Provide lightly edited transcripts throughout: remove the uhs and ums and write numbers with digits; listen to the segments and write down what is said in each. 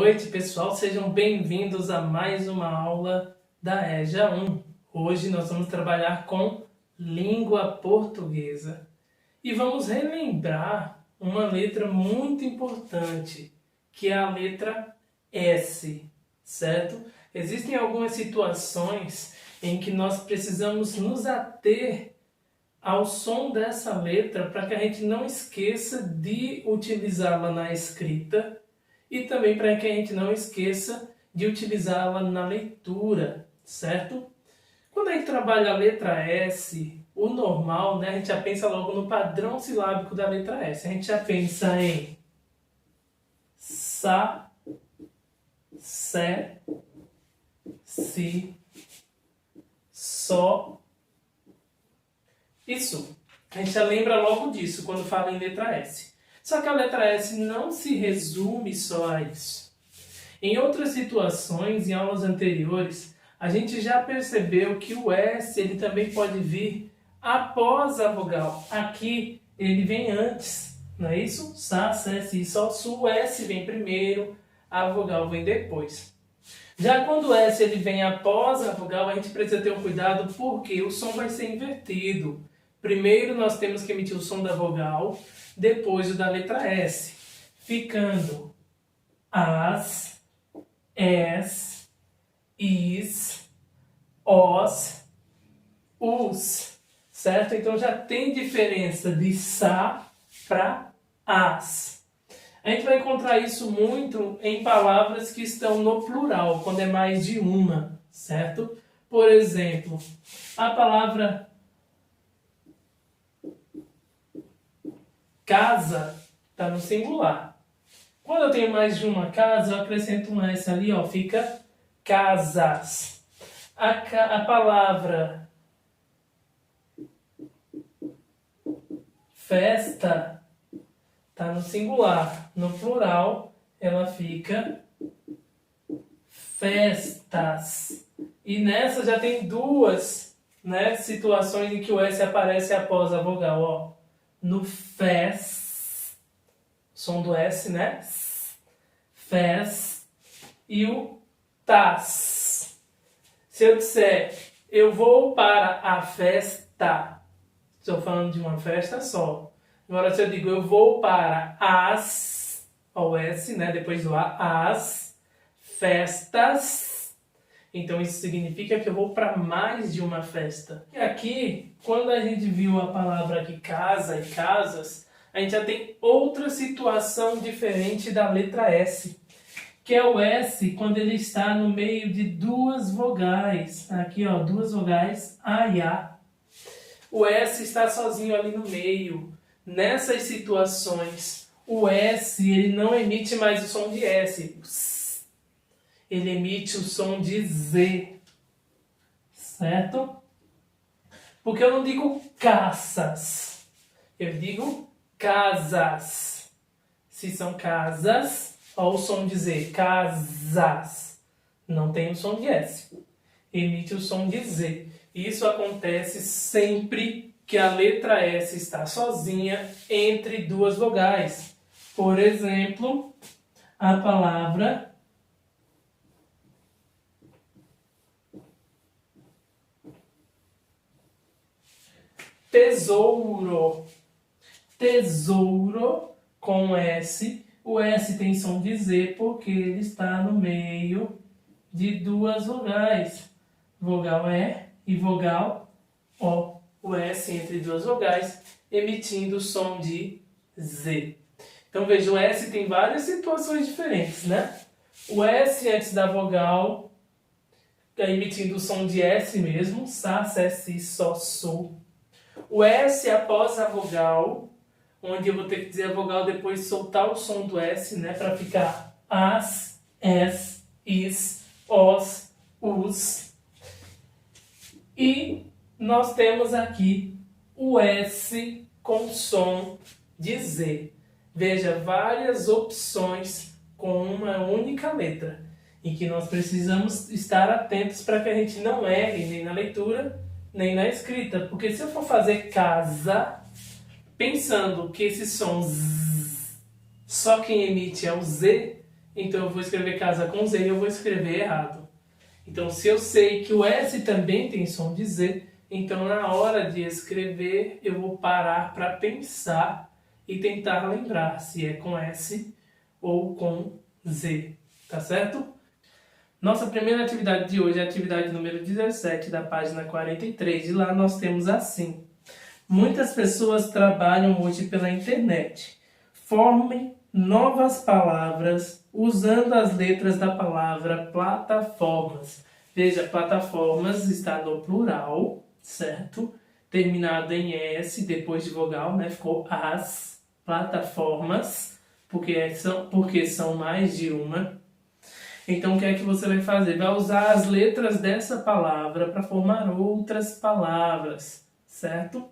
noite, pessoal. Sejam bem-vindos a mais uma aula da EJA 1. Hoje nós vamos trabalhar com língua portuguesa e vamos relembrar uma letra muito importante, que é a letra S, certo? Existem algumas situações em que nós precisamos nos ater ao som dessa letra para que a gente não esqueça de utilizá-la na escrita e também para que a gente não esqueça de utilizá-la na leitura, certo? Quando a gente trabalha a letra S, o normal, né, a gente já pensa logo no padrão silábico da letra S. A gente já pensa em sa, sé, si, só, isso. A gente já lembra logo disso quando fala em letra S. Só que a letra S não se resume só a isso. Em outras situações, em aulas anteriores, a gente já percebeu que o S ele também pode vir após a vogal. Aqui ele vem antes, não é isso? Sa, sé, si, sol, su. O S vem primeiro, a vogal vem depois. Já quando o S ele vem após a vogal, a gente precisa ter um cuidado porque o som vai ser invertido. Primeiro nós temos que emitir o som da vogal, depois o da letra S, ficando as, es, is, os, us, certo? Então já tem diferença de sa para as. A gente vai encontrar isso muito em palavras que estão no plural, quando é mais de uma, certo? Por exemplo, a palavra casa está no singular. Quando eu tenho mais de uma casa, eu acrescento um S ali, ó, fica casas. A palavra festa está no singular. No plural, ela fica festas. E nessa já tem duas, né, situações em que o S aparece após a vogal, ó. No fes, som do S, né? Fes, e o tas. Se eu disser, eu vou para a festa, estou falando de uma festa só. Agora, se eu digo, eu vou para as, ó, o S, né? Depois do A, as festas. Então, isso significa que eu vou para mais de uma festa. E aqui, quando a gente viu a palavra aqui, casa e casas, a gente já tem outra situação diferente da letra S, que é o S quando ele está no meio de duas vogais. Aqui, ó, duas vogais, A e A. O S está sozinho ali no meio. Nessas situações, o S ele não emite mais o som de S. Ele emite o som de Z, certo? Porque eu não digo caças, eu digo casas. Se são casas, olha o som de Z, casas. Não tem o som de S, emite o som de Z. Isso acontece sempre que a letra S está sozinha entre duas vogais. Por exemplo, a palavra tesouro. Tesouro com S. O S tem som de Z porque ele está no meio de duas vogais. Vogal E e vogal O. O S entre duas vogais, emitindo o som de Z. Então veja, o S tem várias situações diferentes, né? O S antes da vogal, emitindo o som de S mesmo, sa, sé, si, sol, su. O S após a vogal, onde eu vou ter que dizer a vogal depois soltar o som do S, né, para ficar as, es, is, os, us. E nós temos aqui o S com som de Z. Veja, várias opções com uma única letra, em que nós precisamos estar atentos para que a gente não erre nem na leitura, nem na escrita. Porque se eu for fazer casa, pensando que esse som Z, só quem emite é o Z, então eu vou escrever casa com Z e eu vou escrever errado. Então, se eu sei que o S também tem som de Z, então na hora de escrever eu vou parar para pensar e tentar lembrar se é com S ou com Z, tá certo? Nossa primeira atividade de hoje é a atividade número 17 da página 43 e lá nós temos assim: muitas pessoas trabalham hoje pela internet. Formem novas palavras usando as letras da palavra plataformas. Veja, plataformas está no plural, certo? Terminado em S, depois de vogal, né? Ficou as plataformas, porque são mais de uma. Então, o que é que você vai fazer? Vai usar as letras dessa palavra para formar outras palavras, certo?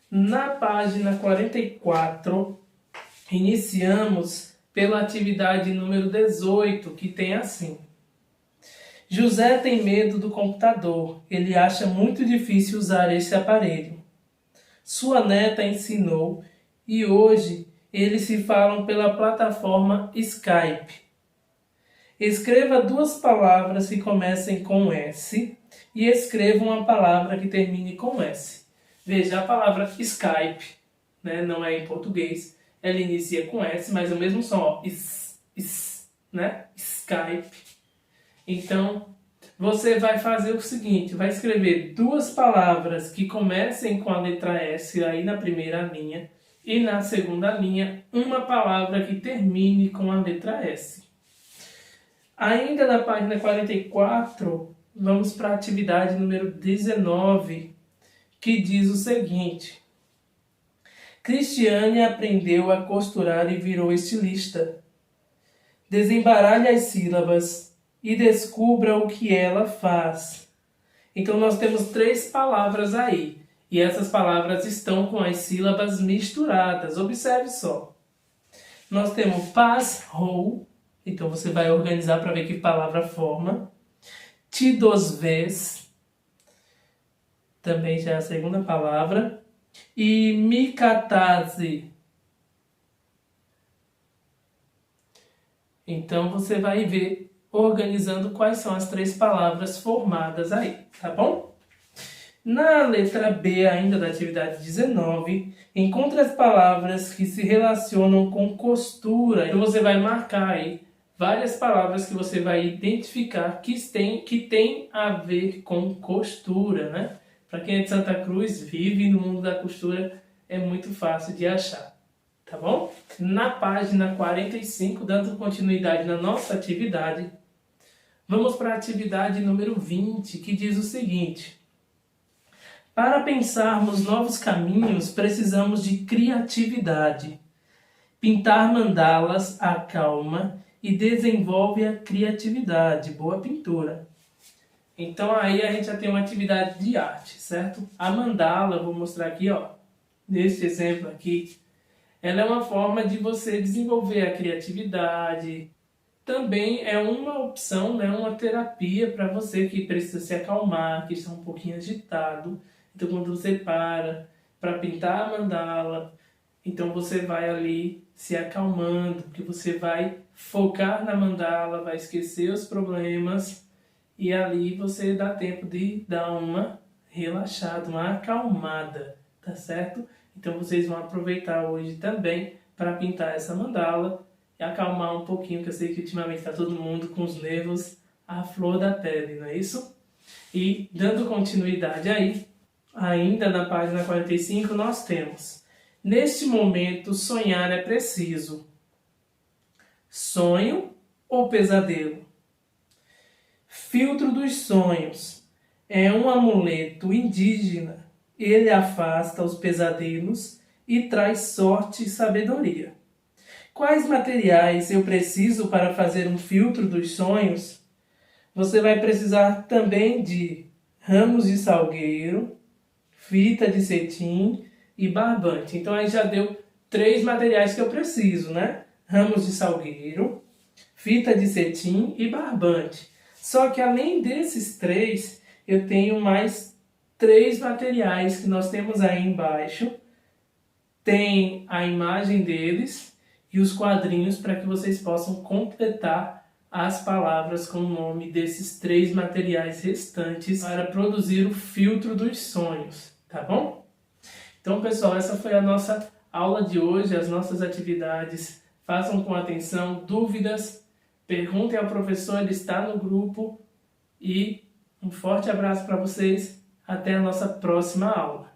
Na página 44, iniciamos pela atividade número 18, que tem assim: José tem medo do computador. Ele acha muito difícil usar esse aparelho. Sua neta ensinou e hoje eles se falam pela plataforma Skype. Escreva duas palavras que comecem com S e escreva uma palavra que termine com S. Veja, a palavra Skype, né, não é em português, ela inicia com S, mas é o mesmo som, ó, né? Skype. Então, você vai fazer o seguinte, vai escrever duas palavras que comecem com a letra S aí na primeira linha e na segunda linha uma palavra que termine com a letra S. Ainda na página 44, vamos para a atividade número 19, que diz o seguinte: Cristiane aprendeu a costurar e virou estilista. Desembaralhe as sílabas e descubra o que ela faz. Então nós temos três palavras aí, e essas palavras estão com as sílabas misturadas. Observe só. Nós temos passou. Então, você vai organizar para ver que palavra forma. Ti dos vez. Também já é a segunda palavra. E mikatase. Então, você vai ver organizando quais são as três palavras formadas aí, tá bom? Na letra B, ainda da atividade 19, encontre as palavras que se relacionam com costura. Então, você vai marcar aí várias palavras que você vai identificar que tem a ver com costura, né? Para quem é de Santa Cruz, vive no mundo da costura, é muito fácil de achar, tá bom? Na página 45, dando continuidade na nossa atividade, vamos para a atividade número 20, que diz o seguinte: para pensarmos novos caminhos, precisamos de criatividade. Pintar mandalas acalma e desenvolve a criatividade. Boa pintura. Então aí a gente já tem uma atividade de arte, certo? A mandala, vou mostrar aqui, ó, nesse exemplo aqui, ela é uma forma de você desenvolver a criatividade. Também é uma opção, né, uma terapia para você que precisa se acalmar, que está um pouquinho agitado. Então quando você para pintar a mandala, então você vai ali se acalmando, porque você vai focar na mandala, vai esquecer os problemas e ali você dá tempo de dar uma relaxada, uma acalmada, tá certo? Então vocês vão aproveitar hoje também para pintar essa mandala e acalmar um pouquinho, que eu sei que ultimamente está todo mundo com os nervos à flor da pele, não é isso? E dando continuidade aí, ainda na página 45 nós temos: neste momento, sonhar é preciso. Sonho ou pesadelo? Filtro dos sonhos é um amuleto indígena. Ele afasta os pesadelos e traz sorte e sabedoria. Quais materiais eu preciso para fazer um filtro dos sonhos? Você vai precisar também de ramos de salgueiro, fita de cetim e barbante. Então aí já deu 3 materiais que eu preciso, né? Ramos de salgueiro, fita de cetim e barbante. Só que além desses 3, eu tenho mais 3 materiais que nós temos aí embaixo. Tem a imagem deles e os quadrinhos para que vocês possam completar as palavras com o nome desses 3 materiais restantes para produzir o filtro dos sonhos, tá bom? Então, pessoal, essa foi a nossa aula de hoje, as nossas atividades. Façam com atenção, dúvidas, perguntem ao professor, ele está no grupo. E um forte abraço para vocês, até a nossa próxima aula.